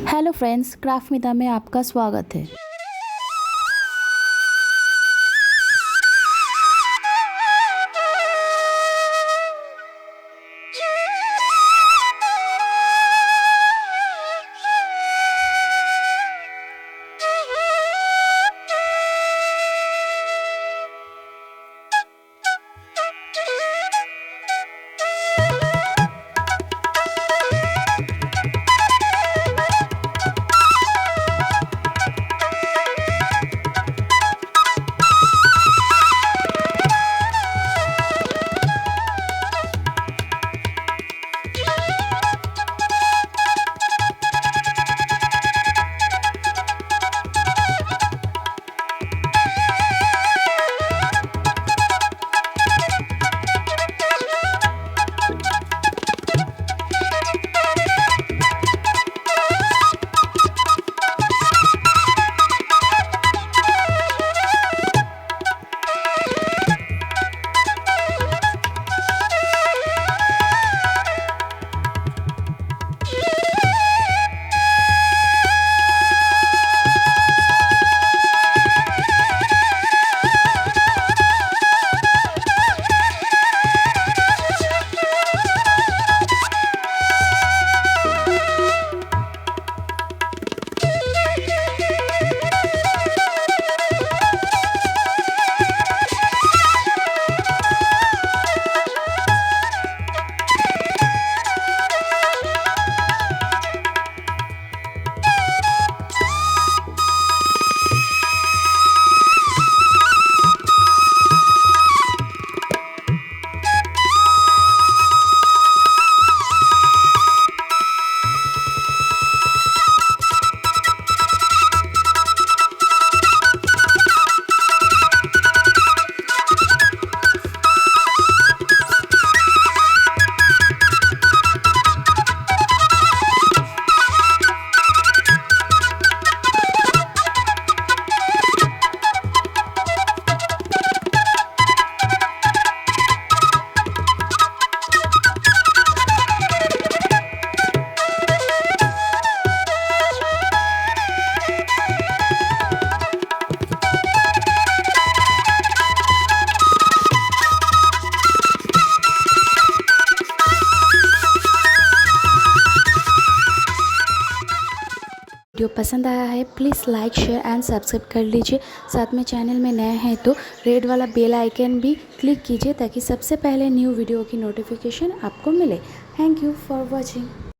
Hello friends, क्राफ्टमिता में आपका स्वागत है। वीडियो पसंद आया है please like share end subscribe कर लीजिए। साथ में चैनल में नए हैं तो रेड वाला बेल आइकन भी क्लिक कीजिए ताकि सबसे पहले न्यू वीडियो की नोटिफिकेशन आपको मिले। Thank you for watching.